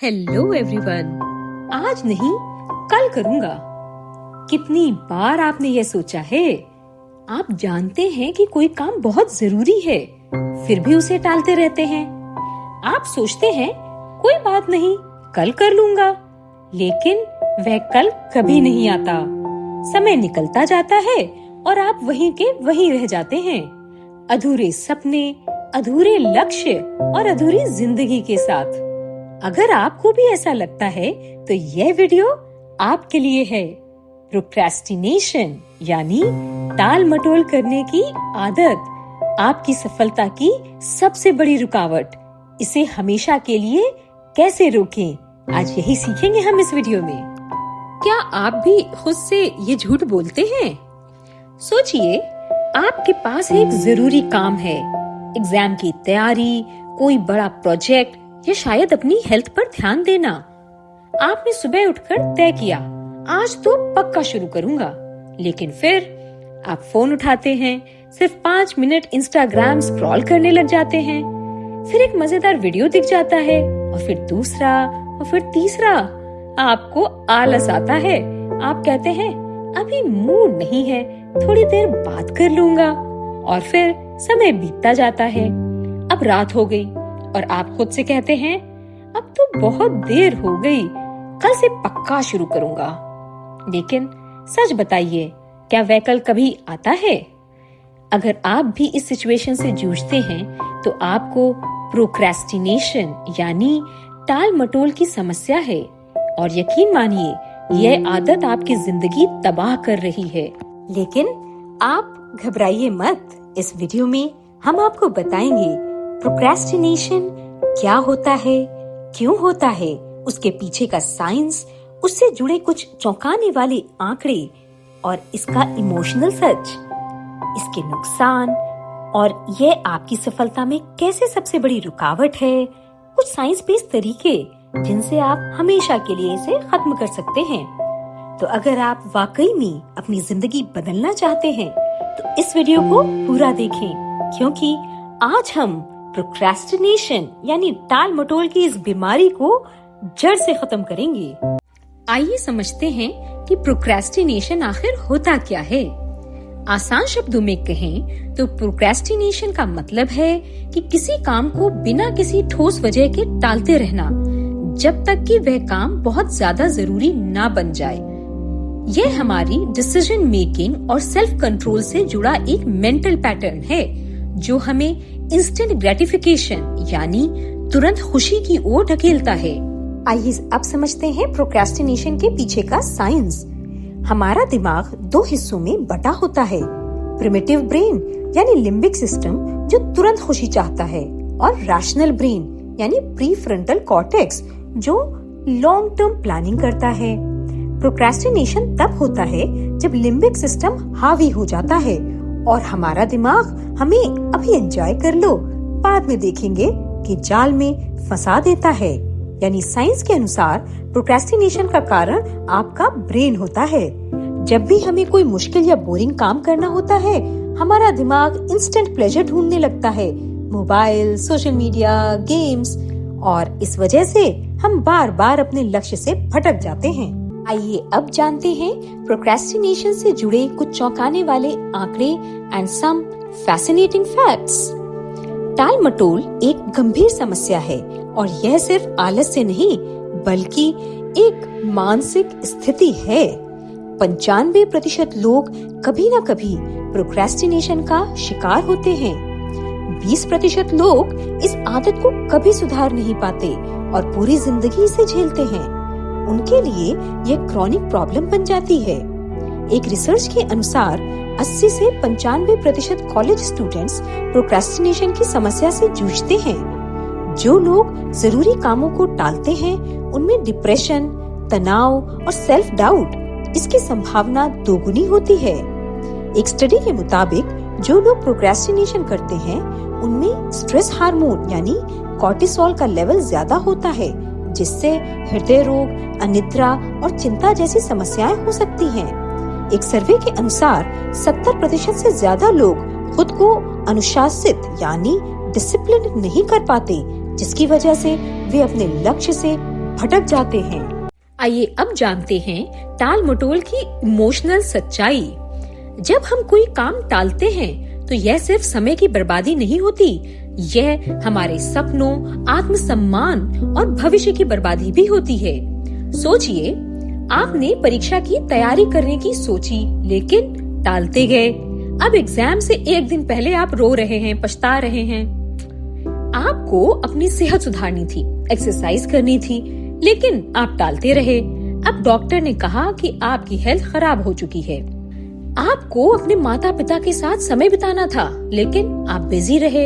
Hello everyone. आज नहीं कल करूंगा। कितनी बार आपने ये सोचा है? आप जानते हैं कि कोई काम बहुत जरूरी है, फिर भी उसे टालते रहते हैं। आप सोचते हैं कोई बात नहीं, कल कर लूंगा, लेकिन वह कल कभी नहीं आता। समय निकलता जाता है और आप वहीं के वहीं रह जाते हैं, अधूरे सपने, अधूरे लक्ष्य और अधूरी जिंदगी के साथ। अगर आपको भी ऐसा लगता है तो यह वीडियो आपके लिए है। प्रोक्रेस्टिनेशन यानी टाल मटोल करने की आदत आपकी सफलता की सबसे बड़ी रुकावट। इसे हमेशा के लिए कैसे रोकें, आज यही सीखेंगे हम इस वीडियो में। क्या आप भी खुद से ये झूठ बोलते हैं? सोचिए, आपके पास एक जरूरी काम है, एग्जाम की तैयारी, कोई बड़ा प्रोजेक्ट या शायद अपनी हेल्थ पर ध्यान देना। आपने सुबह उठकर तय किया, आज तो पक्का शुरू करूंगा, लेकिन फिर आप फोन उठाते हैं, सिर्फ 5 मिनट इंस्टाग्राम स्क्रॉल करने लग जाते हैं, फिर एक मजेदार वीडियो दिख जाता है और फिर दूसरा और फिर तीसरा। आपको आलस आता है, आप कहते हैं अभी मूड नहीं है, थोड़ी देर बात कर लूंगा, और फिर समय बीतता जाता है। अब रात हो गई और आप खुद से कहते हैं अब तो बहुत देर हो गई, कल से पक्का शुरू करूंगा। लेकिन सच बताइए, क्या वह कल कभी आता है? अगर आप भी इस सिचुएशन से जूझते हैं तो आपको प्रोक्रेस्टिनेशन यानी टाल मटोल की समस्या है, और यकीन मानिए यह आदत आपकी जिंदगी तबाह कर रही है। लेकिन आप घबराइए मत, इस वीडियो में हम आपको बताएंगे प्रोक्रेस्टिनेशन क्या होता है, क्यों होता है, उसके पीछे का साइंस, उससे जुड़े कुछ चौंकाने वाले आंकड़े और इसका इमोशनल सच, इसके नुकसान और यह आपकी सफलता में कैसे सबसे बड़ी रुकावट है। कुछ साइंस बेस्ड तरीके जिनसे आप हमेशा के लिए इसे खत्म कर सकते हैं। तो अगर आप वाकई में अपनी जिंदगी बदलना चाहते हैं तो इस वीडियो को पूरा देखें, क्योंकि आज हम प्रोक्रेस्टिनेशन यानी टाल मटोल की इस बीमारी को जड़ से खत्म करेंगे। आइए समझते हैं कि प्रोक्रेस्टिनेशन आखिर होता क्या है। आसान शब्दों में कहें तो प्रोक्रेस्टिनेशन का मतलब है कि किसी काम को बिना किसी ठोस वजह के टालते रहना, जब तक कि वह काम बहुत ज्यादा जरूरी ना बन जाए। यह हमारी डिसीजन मेकिंग और सेल्फ कंट्रोल से जुड़ा एक मेंटल पैटर्न है जो हमें इंस्टेंट ग्रेटिफिकेशन यानी तुरंत खुशी की ओर ढकेलता है। आइए अब समझते हैं प्रोक्रेस्टिनेशन के पीछे का साइंस। हमारा दिमाग 2 हिस्सों में बटा होता है, प्रिमिटिव ब्रेन यानी लिम्बिक सिस्टम जो तुरंत खुशी चाहता है, और रैशनल ब्रेन यानी प्रीफ्रंटल कॉर्टेक्स जो लॉन्ग टर्म प्लानिंग करता है। प्रोक्रेस्टिनेशन तब होता है जब लिम्बिक सिस्टम हावी हो जाता है और हमारा दिमाग हमें अभी एंजॉय कर लो, बाद में देखेंगे कि जाल में फंसा देता है। यानी साइंस के अनुसार प्रोक्रेस्टिनेशन का कारण आपका ब्रेन होता है। जब भी हमें कोई मुश्किल या बोरिंग काम करना होता है, हमारा दिमाग इंस्टेंट प्लेजर ढूंढने लगता है, मोबाइल, सोशल मीडिया, गेम्स, और इस वजह से हम बार बार अपने लक्ष्य से भटक जाते हैं। आइए अब जानते हैं प्रोक्रेस्टिनेशन से जुड़े कुछ चौंकाने वाले आंकड़े एंड सम फैसिनेटिंग फैक्ट्स। टाल मटोल एक गंभीर समस्या है और यह सिर्फ आलस से नहीं बल्कि एक मानसिक स्थिति है। 95% लोग कभी न कभी प्रोक्रेस्टिनेशन का शिकार होते हैं। 20% लोग इस आदत को कभी सुधार नहीं पाते और पूरी जिंदगी इसे झेलते हैं। उनके लिए यह क्रॉनिक प्रॉब्लम बन जाती है। एक रिसर्च के अनुसार 80 से 95% कॉलेज स्टूडेंट्स प्रोक्रेस्टिनेशन की समस्या से जूझते हैं। जो लोग जरूरी कामों को टालते हैं उनमें डिप्रेशन, तनाव और सेल्फ डाउट इसकी संभावना दोगुनी होती है। एक स्टडी के मुताबिक जो लोग प्रोक्रेस्टिनेशन करते हैं उनमें स्ट्रेस हार्मोन यानी कॉर्टिसोल का लेवल ज्यादा होता है, जिससे हृदय रोग, अनिद्रा और चिंता जैसी समस्याएं हो सकती हैं। एक सर्वे के अनुसार 70% से ज्यादा लोग खुद को अनुशासित यानी डिसिप्लिन नहीं कर पाते, जिसकी वजह से वे अपने लक्ष्य से भटक जाते हैं। आइए अब जानते हैं टाल मटोल की इमोशनल सच्चाई। जब हम कोई काम टालते हैं तो यह सिर्फ समय की बर्बादी नहीं होती, यह हमारे सपनों, आत्मसम्मान और भविष्य की बर्बादी भी होती है। सोचिए, आपने परीक्षा की तैयारी करने की सोची लेकिन टालते गए। अब एग्जाम से एक दिन पहले आप रो रहे हैं, पछता रहे हैं। आपको अपनी सेहत सुधारनी थी, एक्सरसाइज करनी थी, लेकिन आप टालते रहे। अब डॉक्टर ने कहा कि आपकी हेल्थ खराब हो चुकी है। आपको अपने माता पिता के साथ समय बिताना था, लेकिन आप बिजी रहे।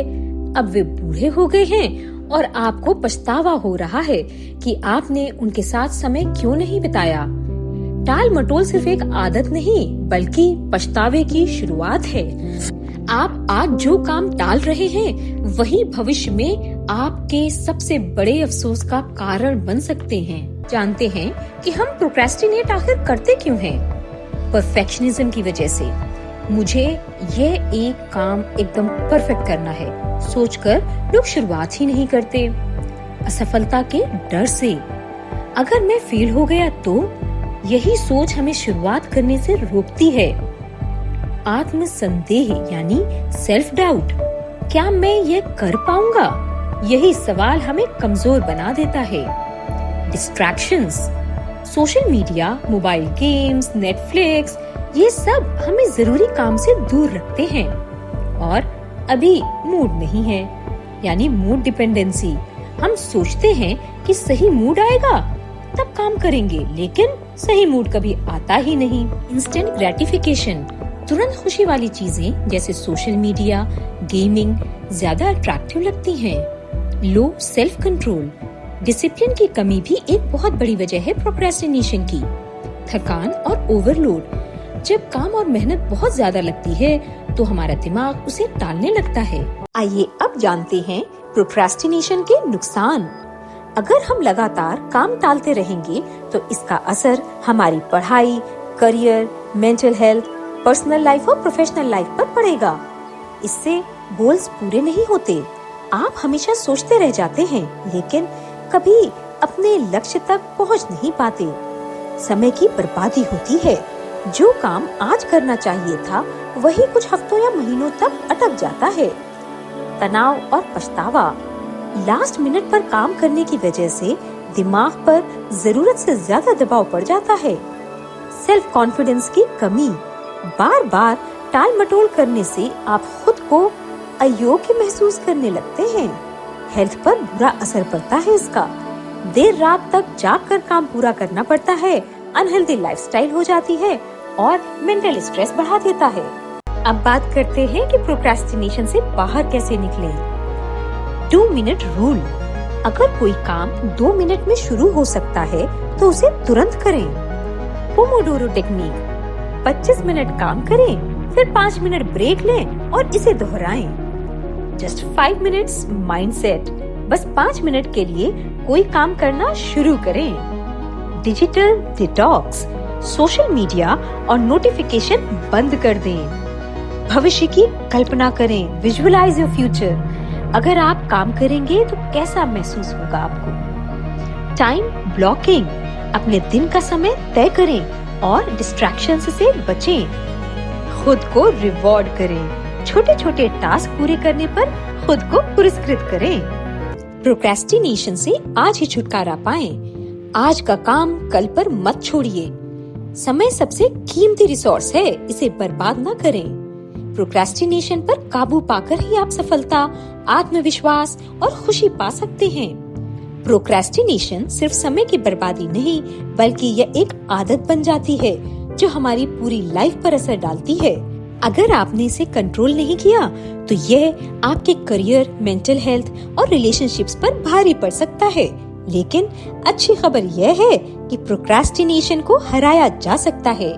अब वे बूढ़े हो गए हैं और आपको पछतावा हो रहा है कि आपने उनके साथ समय क्यों नहीं बिताया। टाल मटोल सिर्फ एक आदत नहीं, बल्कि पछतावे की शुरुआत है। आप आज जो काम टाल रहे हैं, वही भविष्य में आपके सबसे बड़े अफसोस का कारण बन सकते हैं। जानते हैं कि हम प्रोक्रेस्टिनेट आखिर करते क्यों हैं? परफेक्शनिज्म की वजह से। मुझे यह एक काम एकदम परफेक्ट करना है सोचकर लोग शुरुआत ही नहीं करते। असफलता के डर से, अगर मैं फेल हो गया तो यही सोच हमें शुरुआत करने से रोकती है। आत्मसंदेह यानी सेल्फ डाउट, क्या मैं ये कर पाऊंगा? यही सवाल हमें कमजोर बना देता है। Distractions, social media, mobile games, Netflix, ये सब हमें जरूरी काम से दूर रखते हैं। और अभी मूड नहीं है, यानी मूड डिपेंडेंसी। हम सोचते हैं कि सही मूड आएगा तब काम करेंगे, लेकिन सही मूड कभी आता ही नहीं। इंस्टेंट ग्रेटिफिकेशन, तुरंत खुशी वाली चीजें जैसे सोशल मीडिया, गेमिंग ज्यादा अट्रैक्टिव लगती हैं। लो सेल्फ कंट्रोल, डिसिप्लिन की कमी भी एक बहुत बड़ी वजह है प्रोक्रेस्टिनेशन की। थकान और ओवरलोड, जब काम और मेहनत बहुत ज्यादा लगती है तो हमारा दिमाग उसे टालने लगता है। आइए अब जानते हैं प्रोक्रेस्टिनेशन के नुकसान। अगर हम लगातार काम टालते रहेंगे तो इसका असर हमारी पढ़ाई, career, mental health, personal life और प्रोफेशनल लाइफ पर पड़ेगा। इससे गोल्स पूरे नहीं होते। आप हमेशा सोचते रह जाते हैं, लेकिन कभी अपने लक्ष्य तक पहुंच नहीं पाते। समय की बर्बादी होती है। जो काम आज करना चाहिए था, वही कुछ हफ्तों या महीनों तक अटक जाता है। तनाव और पछतावा, लास्ट मिनट पर काम करने की वजह से दिमाग पर जरूरत से ज्यादा दबाव पड़ जाता है। सेल्फ कॉन्फिडेंस की कमी, बार बार टाल मटोल करने से आप खुद को अयोग्य महसूस करने लगते हैं। हेल्थ पर बुरा असर पड़ता है इसका। देर रात तक जाग कर काम पूरा करना पड़ता है, अनहेल्दी लाइफस्टाइल हो जाती है और मेंटल स्ट्रेस बढ़ा देता है। अब बात करते हैं कि प्रोक्रेस्टिनेशन से बाहर कैसे निकलें। 2 मिनट रूल, अगर कोई काम 2 मिनट में शुरू हो सकता है तो उसे तुरंत करें। पोमोडोरो टेक्निक, 25 मिनट काम करें, फिर 5 मिनट ब्रेक लें और इसे दोहराएं। जस्ट 5 मिनट्स माइंडसेट, बस 5 मिनट के लिए कोई काम करना शुरू करें। डिजिटल डिटॉक्स, सोशल मीडिया और नोटिफिकेशन बंद कर दें। भविष्य की कल्पना करें, विजुअलाइज योर फ्यूचर। अगर आप काम करेंगे तो कैसा महसूस होगा आपको। टाइम ब्लॉकिंग, अपने दिन का समय तय करें और डिस्ट्रैक्शंस से बचें। खुद को रिवॉर्ड करें, छोटे छोटे टास्क पूरे करने पर खुद को पुरस्कृत करें। प्रोक्रेस्टिनेशन से आज ही छुटकारा पाएं। आज का काम कल पर मत छोड़िए। समय सबसे कीमती रिसोर्स है, इसे बर्बाद न करें। प्रोक्रेस्टिनेशन पर काबू पाकर ही आप सफलता, आत्मविश्वास और खुशी पा सकते हैं। प्रोक्रेस्टिनेशन सिर्फ समय की बर्बादी नहीं, बल्कि यह एक आदत बन जाती है जो हमारी पूरी लाइफ पर असर डालती है। अगर आपने इसे कंट्रोल नहीं किया तो यह आपके करियर, मेंटल हेल्थ और रिलेशनशिप्स पर भारी पड़ सकता है। लेकिन अच्छी खबर यह है कि प्रोक्रेस्टिनेशन को हराया जा सकता है।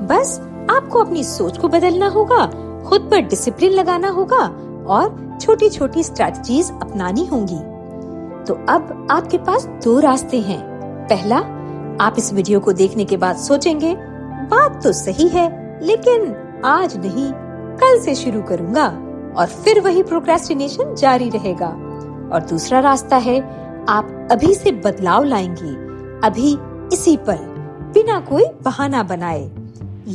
बस आपको अपनी सोच को बदलना होगा, खुद पर डिसिप्लिन लगाना होगा और छोटी छोटी स्ट्रैटेजीज अपनानी होंगी। तो अब आपके पास 2 रास्ते हैं। पहला, आप इस वीडियो को देखने के बाद सोचेंगे, बात तो सही है, लेकिन आज नहीं, कल से शुरू करूंगा, और फिर वही प्रोक्रेस्टिनेशन जारी रहेगा। और दूसरा रास्ता है, आप अभी से बदलाव लाएंगे, अभी इसी पल, बिना कोई बहाना बनाए।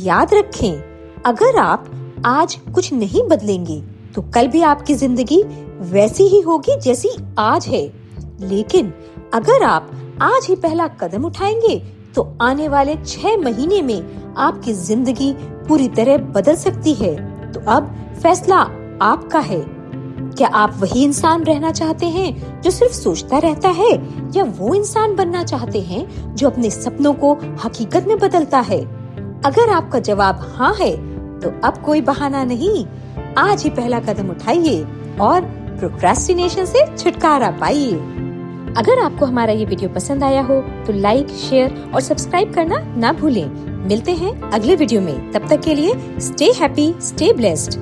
याद रखें, अगर आप आज कुछ नहीं बदलेंगे तो कल भी आपकी जिंदगी वैसी ही होगी जैसी आज है। लेकिन अगर आप आज ही पहला कदम उठाएंगे तो आने वाले 6 महीने में आपकी जिंदगी पूरी तरह बदल सकती है। तो अब फैसला आपका है। क्या आप वही इंसान रहना चाहते हैं जो सिर्फ सोचता रहता है, या वो इंसान बनना चाहते हैं जो अपने सपनों को हकीकत में बदलता है? अगर आपका जवाब हाँ है तो अब कोई बहाना नहीं, आज ही पहला कदम उठाइए और प्रोक्रेस्टिनेशन से छुटकारा पाइए। अगर आपको हमारा ये वीडियो पसंद आया हो तो लाइक, शेयर और सब्सक्राइब करना ना भूलें। मिलते हैं अगले वीडियो में, तब तक के लिए स्टे हैप्पी, स्टे ब्लेस्ड।